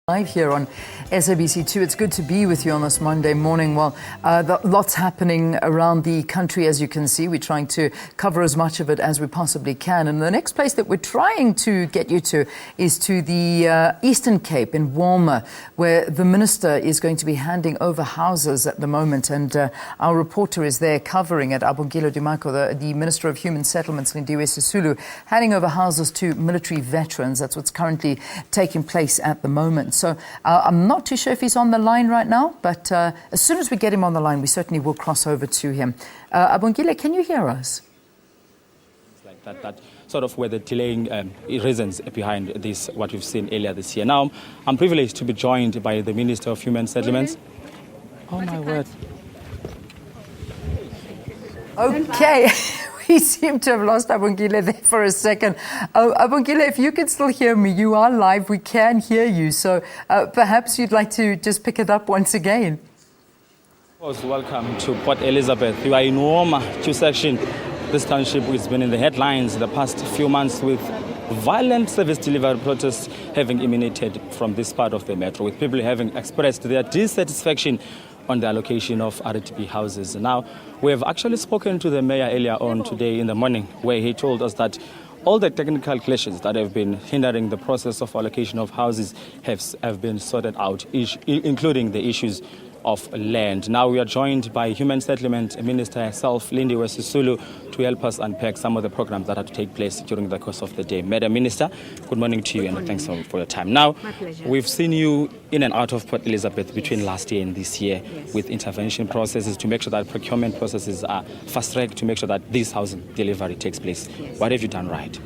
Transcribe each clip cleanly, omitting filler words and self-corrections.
Live here on SABC2. It's good to be with you on this Monday morning. Well, lots happening around the country, as you can see. We're trying to cover as much of it as we possibly can. And the next place that we're trying to get you to is to the Eastern Cape in Walmer, where the minister is going to be handing over houses at the moment. And our reporter is there covering it, Abongile Dumako, the Minister of Human Settlements, Lindiwe, Sisulu, handing over houses to military veterans. That's what's currently taking place at the moment. So I'm not too sure if he's on the line right now, but as soon as we get him on the line, we certainly will cross over to him. Abongile, can you hear us? It's like that sort of where the delaying reasons behind this, what we've seen earlier this year. Now, I'm privileged to be joined by the Minister of Human Settlements. Oh, my word. Okay. We seem to have lost Abongile there for a second. Abongile, if you can still hear me, you are live. We can hear you. So perhaps you'd like to just pick it up once again. Welcome to Port Elizabeth. You are in Walmer section. This township has been in the headlines the past few months with violent service delivery protests having emanated from this part of the metro, with people having expressed their dissatisfaction on the allocation of RTB houses. Now, we have actually spoken to the mayor earlier on today in the morning, where he told us that all the technical glitches that have been hindering the process of allocation of houses have been sorted out, including the issues of land. Now we are joined by Human Settlement Minister herself, Lindiwe Sisulu, to help us unpack some of the programs that had to take place during the course of the day. Madam Minister, good morning to you and thanks for your time. Now, we've seen you in and out of Port Elizabeth between last year and this year, yes, with intervention processes to make sure that procurement processes are fast-tracked to make sure that this housing delivery takes place. Yes. What have you done right?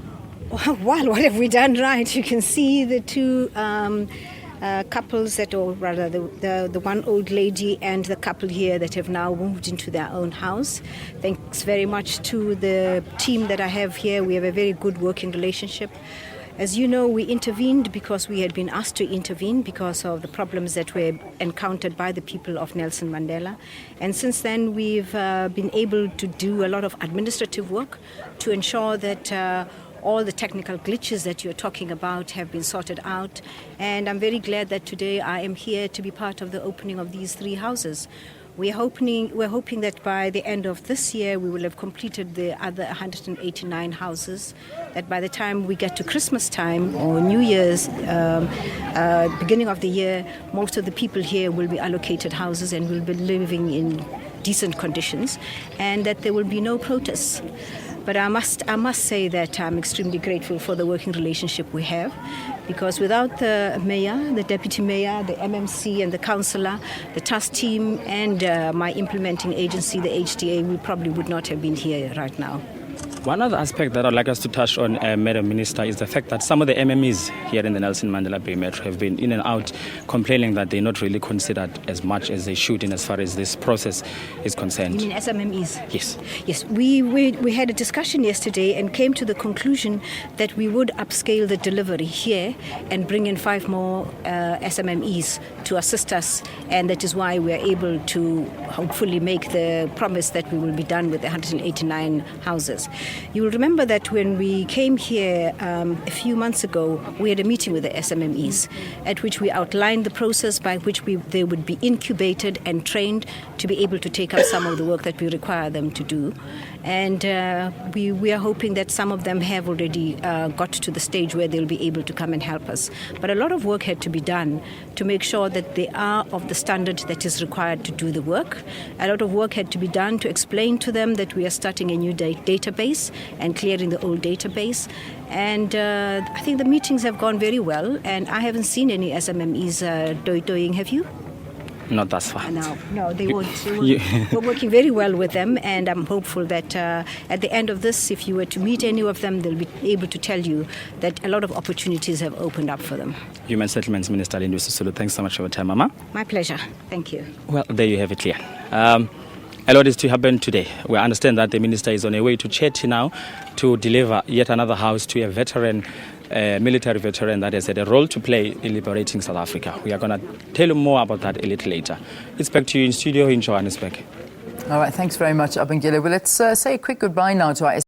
Well, what have we done right? You can see the two couples that, or rather the one old lady and the couple here that have now moved into their own house. Thanks very much to the team that I have here. We have a very good working relationship. As you know, we intervened because we had been asked to intervene because of the problems that were encountered by the people of Nelson Mandela. And since then, we've been able to do a lot of administrative work to ensure that all the technical glitches that you're talking about have been sorted out. And I'm very glad that today I am here to be part of the opening of these three houses. We're hoping that by the end of this year, we will have completed the other 189 houses, that by the time we get to Christmas time or New Year's, beginning of the year, most of the people here will be allocated houses and will be living in decent conditions, and that there will be no protests. But I must say that I'm extremely grateful for the working relationship we have, because without the mayor, the deputy mayor, the MMC and the councillor, the task team and my implementing agency, the HDA, we probably would not have been here right now. One other aspect that I'd like us to touch on, Madam Minister, is the fact that some of the MMEs here in the Nelson Mandela Bay Metro have been in and out complaining that they're not really considered as much as they should in as far as this process is concerned. You mean SMMEs? Yes. Yes, we had a discussion yesterday and came to the conclusion that we would upscale the delivery here and bring in 5 more SMMEs to assist us, and that is why we are able to hopefully make the promise that we will be done with the 189 houses. You will remember that when we came here a few months ago, we had a meeting with the SMMEs at which we outlined the process by which they would be incubated and trained to be able to take up some of the work that we require them to do. And we are hoping that some of them have already got to the stage where they'll be able to come and help us. But a lot of work had to be done to make sure that they are of the standard that is required to do the work. A lot of work had to be done to explain to them that we are starting a new database and clearing the old database. And I think the meetings have gone very well, and I haven't seen any SMMEs doing. Have you? Not thus far. No, they won't. We're working very well with them, and I'm hopeful that at the end of this, if you were to meet any of them, they'll be able to tell you that a lot of opportunities have opened up for them. Human Settlements Minister Lindiwe Sisulu, thanks so much for your time, Mama. My pleasure. Thank you. Well, there you have it here. A lot is to happen today. We understand that the minister is on her way to Chetty now to deliver yet another house to a veteran, military veteran that has had a role to play in liberating South Africa. We are going to tell you more about that a little later. It's back to you in studio in Johannesburg. All right, thanks very much, Abongile. Well, let's say a quick goodbye now to our